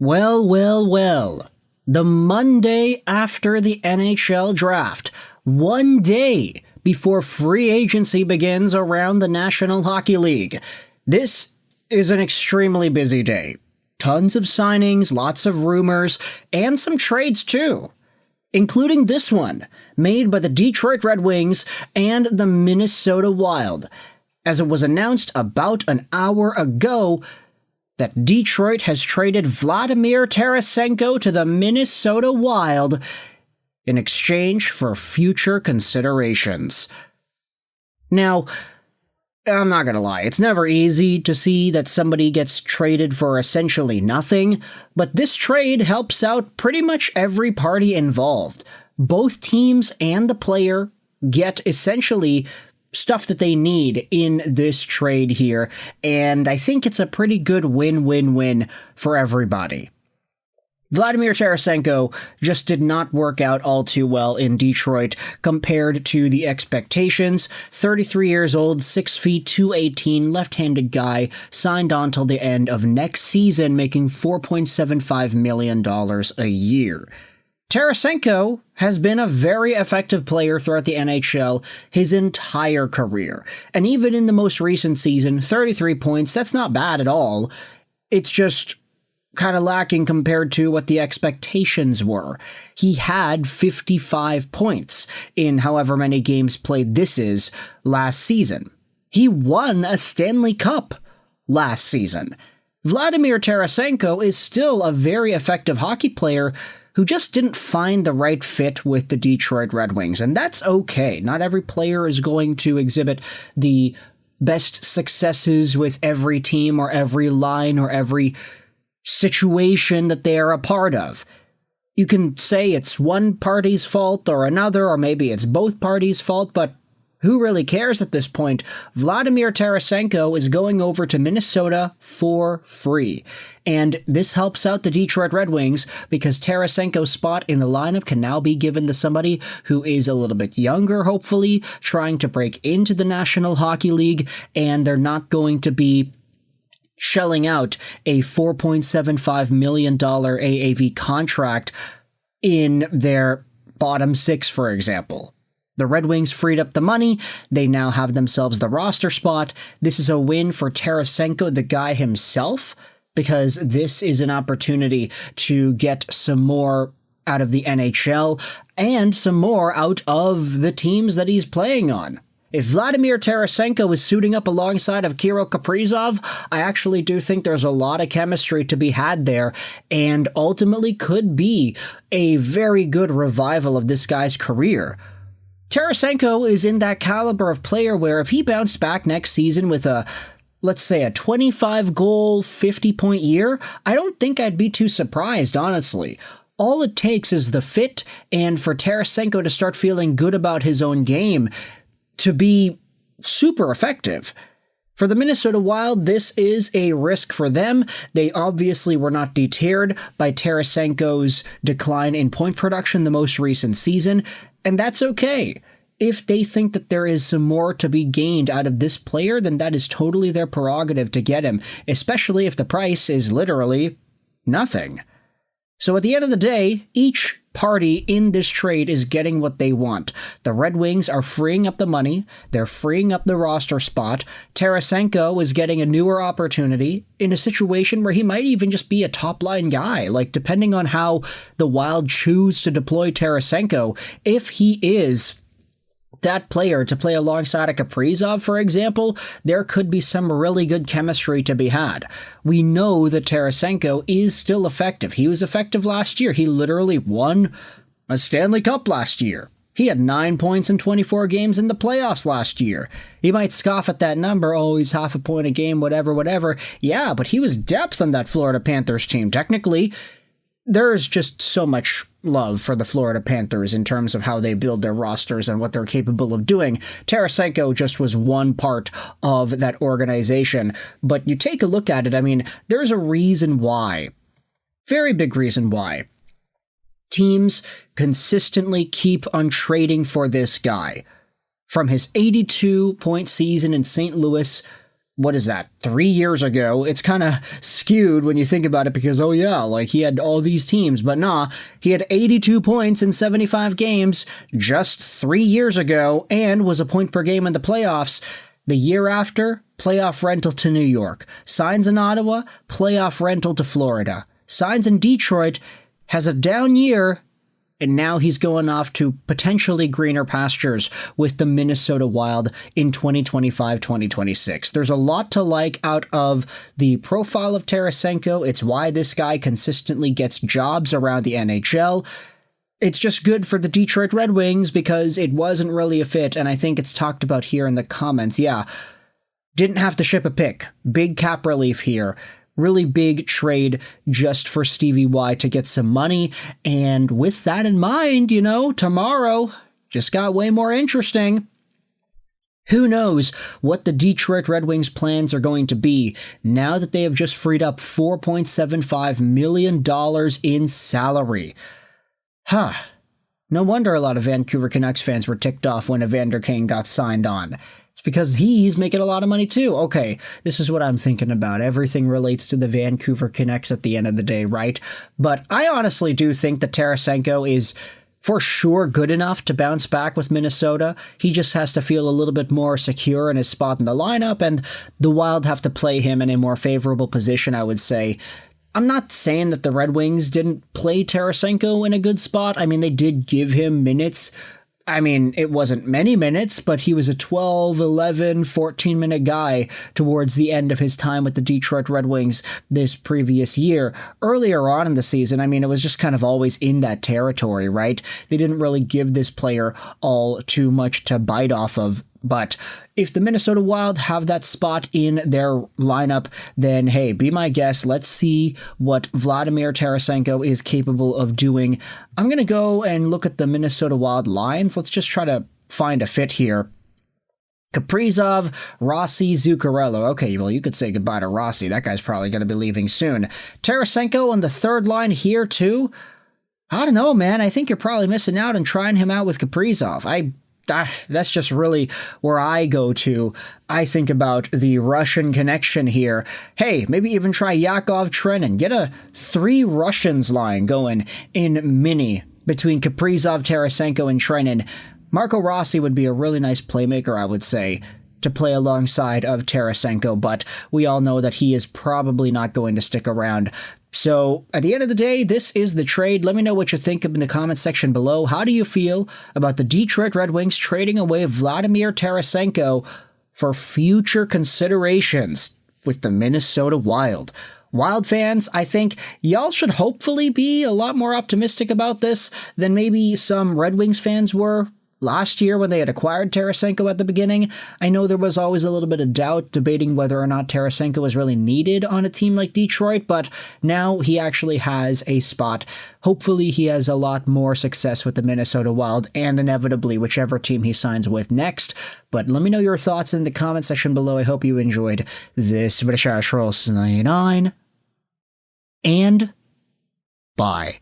Well, well, well. The Monday after the NHL Draft, one day before free agency begins around the National Hockey League. This is an extremely busy day. Tons of signings, lots of rumors, and some trades too. Including this one, made by the Detroit Red Wings and the Minnesota Wild. As it was announced about an hour ago, that Detroit has traded Vladimir Tarasenko to the Minnesota Wild in exchange for future considerations. Now, I'm not gonna lie, it's never easy to see that somebody gets traded for essentially nothing, but this trade helps out pretty much every party involved. Both teams and the player get essentially stuff that they need in this trade here, and I think it's a pretty good win-win-win for everybody. Vladimir Tarasenko just did not work out all too well in Detroit compared to the expectations. 33 years old, 6 feet 218, left-handed guy, signed on till the end of next season, making $4.75 million a year. Tarasenko has been a very effective player throughout the NHL his entire career. And even in the most recent season, 33 points, that's not bad at all. It's just kind of lacking compared to what the expectations were. He had 55 points in however many games played this is last season. He won a Stanley Cup last season. Vladimir Tarasenko is still a very effective hockey player who just didn't find the right fit with the Detroit Red Wings, and that's okay. Not every player is going to exhibit the best successes with every team or every line or every situation that they are a part of. You can say it's one party's fault or another, or maybe it's both parties' fault, but who really cares at this point? Vladimir Tarasenko is going over to Minnesota for free. And this helps out the Detroit Red Wings because Tarasenko's spot in the lineup can now be given to somebody who is a little bit younger, hopefully, trying to break into the National Hockey League, and they're not going to be shelling out a $4.75 million AAV contract in their bottom six, for example. The Red Wings freed up the money. They now have themselves the roster spot. This is a win for Tarasenko, the guy himself, because this is an opportunity to get some more out of the NHL and some more out of the teams that he's playing on. If Vladimir Tarasenko is suiting up alongside of Kirill Kaprizov, I actually do think there's a lot of chemistry to be had there and ultimately could be a very good revival of this guy's career. Tarasenko is in that caliber of player where if he bounced back next season with let's say a 25-goal, 50-point year, I don't think I'd be too surprised, honestly. All it takes is the fit and for Tarasenko to start feeling good about his own game to be super effective. For the Minnesota Wild, this is a risk for them. They obviously were not deterred by Tarasenko's decline in point production the most recent season, and that's okay. If they think that there is some more to be gained out of this player, then that is totally their prerogative to get him, especially if the price is literally nothing. So at the end of the day, each party in this trade is getting what they want. The Red Wings are freeing up the money, they're freeing up the roster spot. Tarasenko is getting a newer opportunity in a situation where he might even just be a top-line guy. Like, depending on how the Wild choose to deploy Tarasenko, if he is that player to play alongside a Kaprizov, for example, there could be some really good chemistry to be had. We know that Tarasenko is still effective. He was effective last year. He literally won a Stanley Cup last year. He had 9 points in 24 games in the playoffs last year. You might scoff at that number, oh, he's half a point a game, whatever. Yeah, but he was depth on that Florida Panthers team. Technically, there's just so much love for the Florida Panthers in terms of how they build their rosters and what they're capable of doing. Tarasenko just was one part of that organization. But you take a look at it, I mean, there's a reason why, very big reason why, teams consistently keep on trading for this guy. From his 82-point season in St. Louis what is that, 3 years ago. It's kind of skewed when you think about it because, oh yeah, like he had all these teams, but nah, he had 82 points in 75 games just 3 years ago and was a point per game in the playoffs. The year after, playoff rental to New York. Signs in Ottawa, playoff rental to Florida. Signs in Detroit, has a down year, and now he's going off to potentially greener pastures with the Minnesota Wild in 2025-2026. There's a lot to like out of the profile of Tarasenko. It's why this guy consistently gets jobs around the NHL. It's just good for the Detroit Red Wings because it wasn't really a fit, and I think it's talked about here in the comments. Yeah, didn't have to ship a pick. Big cap relief here. Really big trade just for Stevie Y to get some money. And with that in mind, tomorrow just got way more interesting. Who knows what the Detroit Red Wings plans are going to be now that they have just freed up $4.75 million in salary. No wonder a lot of Vancouver Canucks fans were ticked off when Evander Kane got signed on. It's because he's making a lot of money too. Okay, this is what I'm thinking about. Everything relates to the Vancouver Canucks at the end of the day, right? But I honestly do think that Tarasenko is for sure good enough to bounce back with Minnesota. He just has to feel a little bit more secure in his spot in the lineup, and the Wild have to play him in a more favorable position, I would say. I'm not saying that the Red Wings didn't play Tarasenko in a good spot. I mean, they did give him minutes. I mean, it wasn't many minutes, but he was a 12, 11, 14-minute guy towards the end of his time with the Detroit Red Wings this previous year. Earlier on in the season, I mean, it was just kind of always in that territory, right? They didn't really give this player all too much to bite off of. But if the Minnesota Wild have that spot in their lineup, then hey, be my guest. Let's see what Vladimir Tarasenko is capable of doing. I'm going to go and look at the Minnesota Wild lines. Let's just try to find a fit here. Kaprizov, Rossi, Zuccarello. Okay, well, you could say goodbye to Rossi. That guy's probably going to be leaving soon. Tarasenko on the third line here, too. I don't know, man. I think you're probably missing out on trying him out with Kaprizov. That's just really where I go to. I think about the Russian connection here. Hey, maybe even try Yakov Trenin. Get a 3 Russians line going in mini between Kaprizov, Tarasenko, and Trenin. Marco Rossi would be a really nice playmaker, I would say, to play alongside of Tarasenko, but we all know that he is probably not going to stick around. So, at the end of the day, this is the trade. Let me know what you think in the comments section below. How do you feel about the Detroit Red Wings trading away Vladimir Tarasenko for future considerations with the Minnesota Wild? Wild fans, I think y'all should hopefully be a lot more optimistic about this than maybe some Red Wings fans were last year when they had acquired Tarasenko at the beginning. I know there was always a little bit of doubt debating whether or not Tarasenko was really needed on a team like Detroit, but now he actually has a spot. Hopefully he has a lot more success with the Minnesota Wild and inevitably whichever team he signs with next. But let me know your thoughts in the comment section below. I hope you enjoyed this British Roll 99 and bye.